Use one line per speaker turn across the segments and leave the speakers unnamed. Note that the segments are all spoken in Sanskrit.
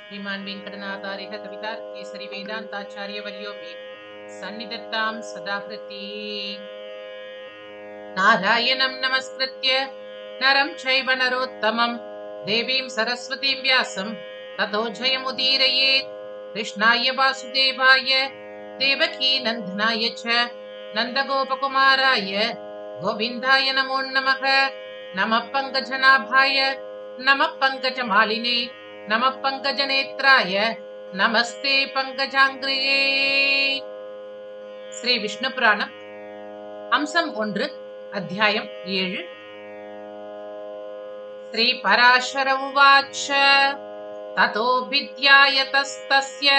श्रीमान् वेङ्कटनाथार्यः कवितार्केसरी वेदान्ताचार्यवर्योऽपि सन्निधत्तां सदा हृति। नारायणं नमस्कृत्य नरं चैव नरोत्तमं देवीं सरस्वतीं व्यासं ततो जयमुदीरयेत्। कृष्णाय वासुदेवाय देवकी नन्दनाय च नन्दगोपकुमाराय गोविन्दाय नमो नमः। नमः पङ्कजनाभाय नमः पङ्कजमालिने नमः पङ्कजनेत्राय नमस्ते पङ्कजाङ्ग्रिये। श्री विष्णु पुराणम् अंशम् 1 अध्यायम् 7। श्रीपराशर उवाच ततो विद्यायतस्तस्य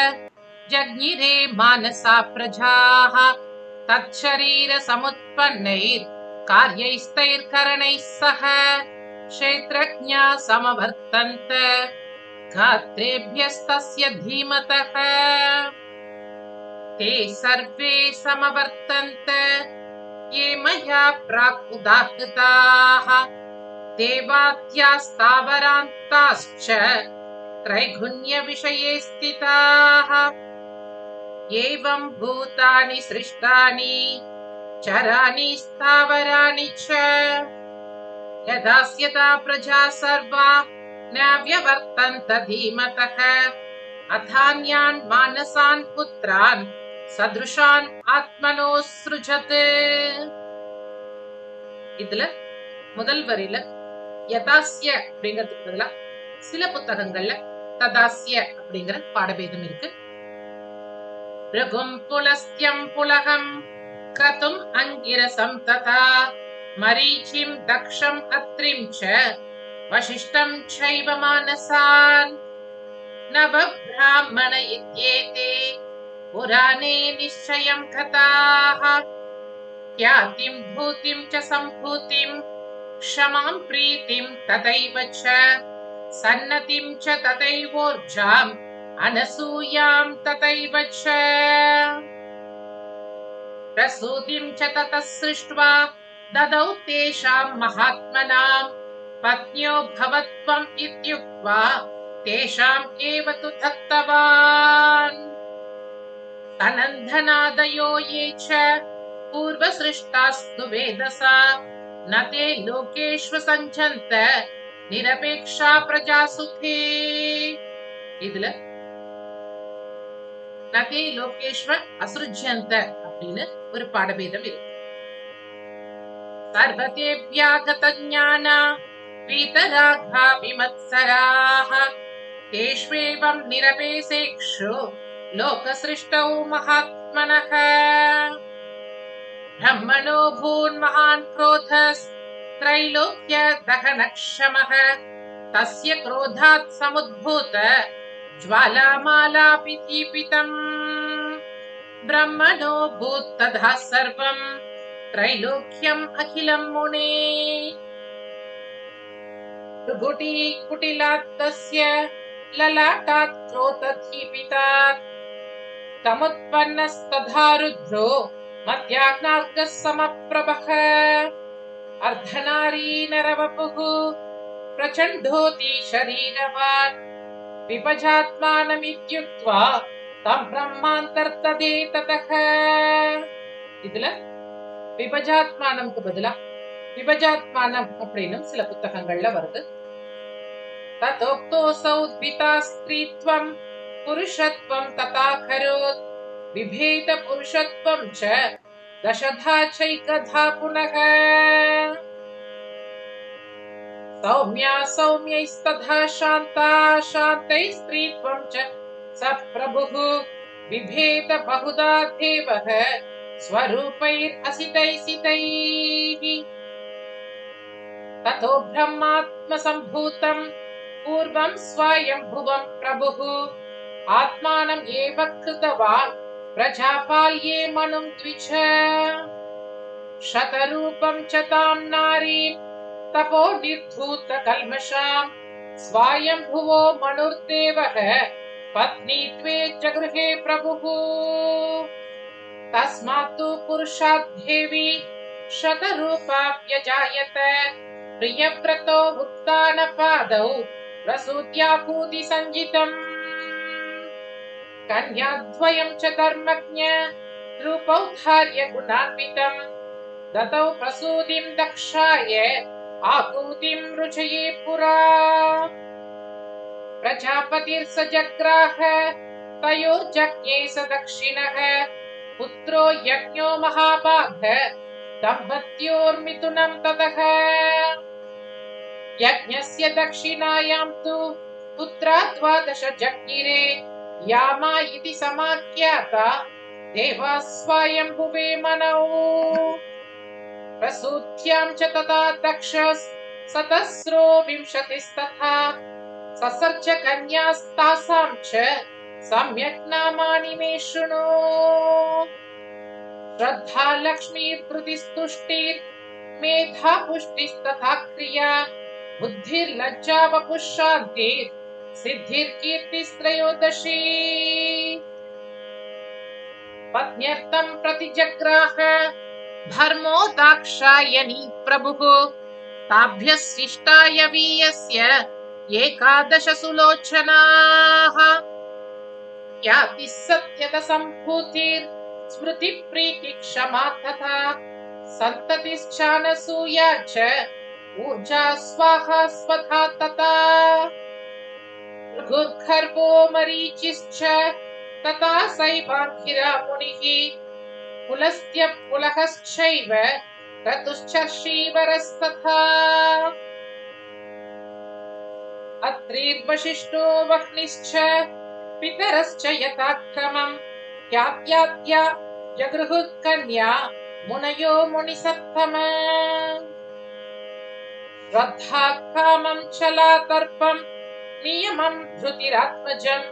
जज्ञिरे मानसा प्रजाः तच्छरीरसमुत्पन्नैर्कार्यैस्तैर्करणैः सह क्षेत्रज्ञा समवर्तन्त गात्रेभ्यस्तस्य धीमतः। ते सर्वे समवर्तन्त ये मया प्राक् उदाहृताः देवाद्यास्तावरान्ताश्च त्रैगुण्यविषये स्थिताः। एवं भूतानि सृष्टानि चराणि स्थावराणि च यदास्यता प्रजा सर्वा न व्यवर्तन्त धीमतः। अथान्यान् मानसान् पुत्रान् सदृशान् आत्मनो सृजत्। இதுல முதல் வரியில யதாஸ்ய அப்படிங்கிறதுக்கு பதிலா சில புத்தகங்கள்ல ததாஸ்ய அப்படிங்கிற பாடபேதம் இருக்கு. ருகும் புலஸ்த்யம் புலகம் க்ரதும் அங்கிரசம் ததா மரீச்சிம் தக்ஷம் அத்ரிம் ச வசிஷ்டம் சைவ மானசான் நவ பிராமண இத்யேதே புராணே நிச்சயம் கதாः ख्यातिं भूतिं च सम्भूतिं क्षमां प्रीतिं तथैव च सन्नतिं च तथैवोर्जाम् अनसूयां तथैव च प्रसूतिं च ततः सृष्ट्वा ददौ तेषां महात्मनां पत्न्यो भवत्वम् इत्युक्त्वा तेषाम् एव तु दत्तवान्। अनन्दनादयो ये च पूर्वसृष्टास्तु वेदसा न ते लोकेष्व सञ्जन्त निरपेक्षा प्रजासुखे। இதுல நதே லோகேஷ்வ அசுருஜ்யந்த அப்படின்னு ஒரு பாடபேதம் இருக்கு. சர்வதேவ்யாகத ஞானா வீதராகா விமத்சராः தேஷ்வேவம் நிரபேசேக்ஷு லோகசிருஷ்டௌ மகாத்மனः। ब्रह्मणो भून्महान् क्रोधस्त्रैलोक्य दहनक्षमः तस्य क्रोधात् समुद्भूत ज्वालामालापि दीपितम्। ब्रह्मणो भूत्तथा सर्वम् त्रैलोक्यम् अखिलम् मुने। भृगुटी कुटिलात् तस्य ललाटात् क्रोधदीपितात् तमुत्पन्नस्तथा रुद्रो मध्याह्नार्कः समप्रभः। अर्धनारी नरवपुः प्रचण्डोति शरीरवान् विभजात्मानमित्युक्त्वा तं ब्रह्मान्तर्तदे ततः। இதுல விபஜாத்மானம்க்கு பதிலா விபஜாத்மானம் அப்படின்னு சில புத்தகங்கள்ல வருது. ததோக்தோசௌ த்விதா ஸ்திரீத்வம் புருஷத்வம் ததா கரோத் विभेद पुरुषत्वं च दशधा चैकधा पुनः। सौम्या सौम्यैस्तथा शान्ता शान्तैः स्त्रीत्वं च स प्रभुः विभेद बहुधा देवः स्वरूपैरसितैसितैः। ततो ब्रह्मात्मसम्भूतं पूर्वं स्वयंभुवं प्रभुः आत्मानं एव कृतवान् प्रजापाल्ये मनुं द्विज। शतरूपं च तां नारीं तपो निर्धूत कल्मषां स्वायंभुवो मनुर्देवः पत्नीत्वे जगृहे प्रभुः। तस्मात् तु पुरुषात् देवी शतरूपा व्यजायत प्रियव्रतो उत्तानपादौ प्रसूत्याभूति संजितम्। कन्याद्वयं च धर्मज्ञ रूपौ धार्य गुणान्वितम् दतौ प्रसूतिं दक्षाय आकूतिं रुचये पुरा प्रजापतिर्स जग्राह तयोर्जज्ञे स दक्षिणः पुत्रो यज्ञो महाभाग दम्पत्योर्मिथुनं ततः यज्ञस्य दक्षिणायां तु पुत्रा 12 जज्ञिरे यामा इति समाख्याता देवा स्वायम्भुवे मनौ प्रसूत्यां च तथा दक्षस् सतस्रो 20तथा ससर्च कन्यास्तासां च सम्यक् नामानि मे शृणु श्रद्धा लक्ष्मीर्धृतिस्तुष्टिर्मेधा पुष्टिस्तथा क्रिया बुद्धिर्लज्जा वपुःशान्तिः सिद्धिर्कीर्तिस्त्रयोदशी पत्न्यर्थं प्रतिजग्राह धर्मो दाक्षायणी प्रभुः ताभ्यः शिष्टाय वीयस्य 11 सुलोचनाः ख्यातिः सत्यदसम्भूतिर् स्मृतिप्रीतिः क्षमा तथा सन्ततिश्चानसूया च ऊर्जा स्वाहा स्वधा तथा भृगुर्खर्वो मरीचिश्च तथा सैवाङ्गिरा मुनिः पुलस्त्यपुलहश्चैव क्रतुश्चर्षीवरस्तथा अत्रिर्वशिष्ठो वह्निश्च पितरश्च यथाक्रमम् ख्यात्याद्या जगृहुः कन्या मुनयो मुनिसत्तमा श्रद्धा कामं छलातर्पं नियमं धृतिरात्मजम्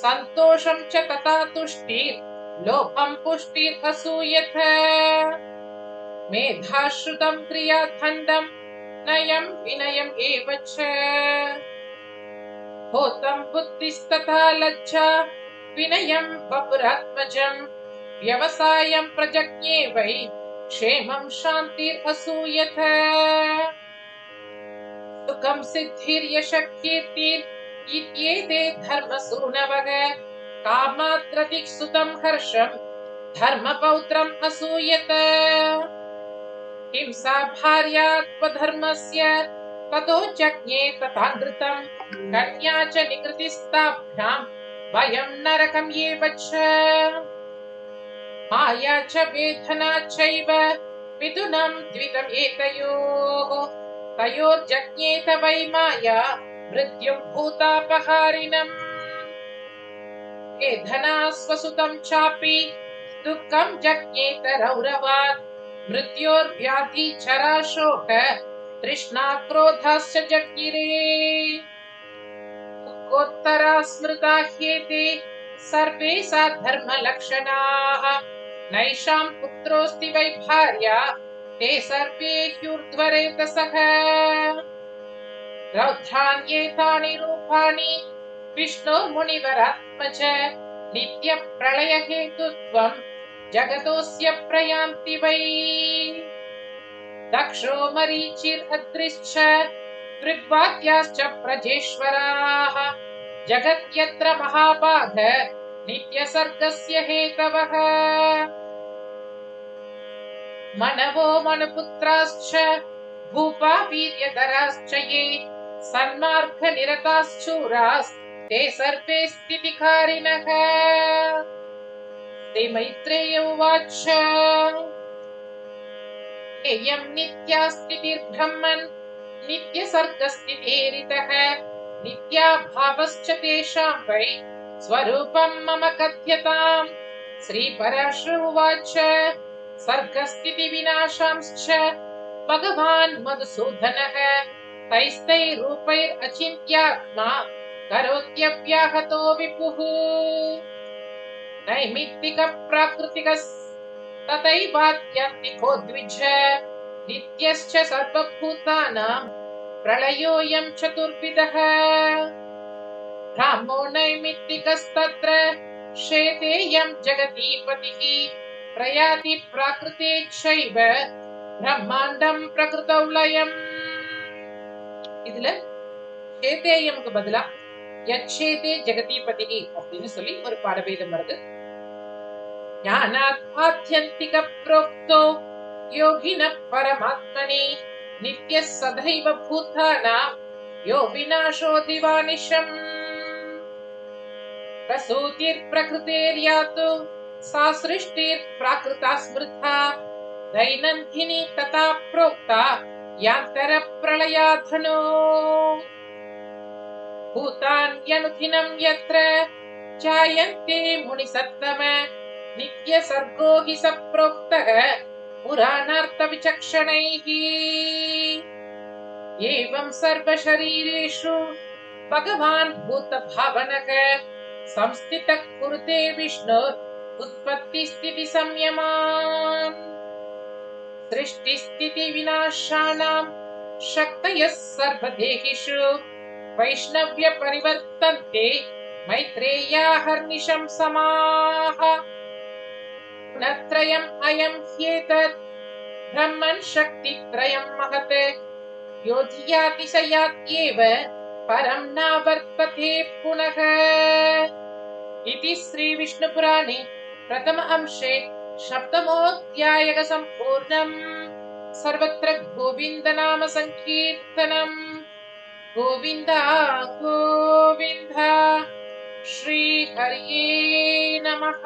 सन्तोषं च तथा तुष्टिर् लोभं पुष्टिरसूयथ मेधाश्रुतं क्रियाखण्डं नयं विनयम् एव च होतं बुद्धिस्तथा लज्जा विनयं वपुरात्मजम् व्यवसायं प्रजज्ञे वै क्षेमं शान्तिरसूयथ सुखं सिद्धिर्यशः इत्येते धर्मसूनवः कामात्रतिक्सुतं हर्षं धर्मपौत्रम् असूयत हिंसा भार्यात्मधर्मस्य ततो जज्ञे तथानृतं कन्या च निकृतिस्ताभ्यां भयं नरकम् एव च माया च वेदना चैव मिथुनं द्वितम् एतयोः तयोर्जज्ञेत वै माया मृत्युं भूतापहारिणम् वेदना स्वसुतं चापि दुःखं जज्ञेत रौरवात् मृत्योर्व्याधि चराशोक तृष्णा क्रोधाश्च जज्ञिरे दुःखोत्तरा स्मृता ह्येते सर्वे सा धर्मलक्षणाः नैषां पुत्रोऽस्ति वै भार्या ते सर्वे ह्यूर्ध्वरेतसः रौद्राण्येतानि रूपाणि विष्णोर्मुनिवरात्मज नित्यप्रलयहेतुत्वं जगतोऽस्य प्रयान्ति वै दक्षो मरीचिरद्रिश्च दृग्वाद्याश्च प्रजेश्वराः जगत्यत्र महाभाग नित्यसर्गस्य हेतवः मनवो मनुपुत्राश्च भूपा वीर्यधराश्च ये सन्मार्गनिरताश्चूरास्ते सर्वे स्थितिकारिणः श्रीमैत्रेय उवाच एयं नित्या स्थितिर्ब्रह्मन् नित्यसर्गस्थितिरितः नित्याभावश्च तेषां वै स्वरूपं मम कथ्यताम् श्रीपराशर उवाच सर्गस्थितिविनाशांश्च भगवान् मधुसूदनः तैस्तैरूपैरचिन्त्यात्मा करोत्यव्याहतो विपुः नैमित्तिकप्राकृतिकः तथैवात्यन्तिको द्विज नित्यश्च सर्वभूतानां प्रलयोऽयं चतुर्विधः ब्राह्मो नैमित्तिकस्तत्र शेतेयं जगतीपतिः प्रयाति प्राकृतेच्छैव ब्रह्माण्डं प्रकृतौ लयम्. இதுல சேதேயம்க்கு பதிலா யட்சேதே ஜெகதிபதிஹி அப்படின்னு சொல்லி ஒரு பாடபேதம் வருது. ஞானாத் ஆத்யந்திக ப்ரோக்தோ யோகின பரமாத்மனி நித்ய சதைவ பூதானாம் யோ விநாசோ திவானிஷம் பிரசூதிர் பிரகிருதேர்யாத்து சா சிருஷ்டிர் பிராகிருதா ஸ்மிருதா दैनन्दिनी तथा प्रोक्ता यान्तर प्रलयाधनो भूतान्यनुदिनं यत्र जायन्ते मुनिसत्तम नित्य सर्गो हि सप्रोक्तः पुराणार्थविचक्षणैः एवं सर्वशरीरेषु भगवान् भूतभावनः संस्थितः कुरुते विष्णोः उत्पत्तिस्थितिसंयमान् सृष्टिस्थिति विनाशानां शक्तयः सर्वदेहिषु वैष्णव्य परिवर्तन्ते मैत्रेयाहर्निशं समाः गुणत्रयम् अयं ह्येतत् ब्रह्मन् शक्तित्रयं महत् योधियातिशयात्येव परं नावर्तते पुनः इति श्रीविष्णुपुराणे प्रथम अंशे सप्तमोऽध्यायः सम्पूर्णम्। सर्वत्र गोविन्द नाम संकीर्तनम्। गोविन्द गोविन्द। श्री हरिये नमः।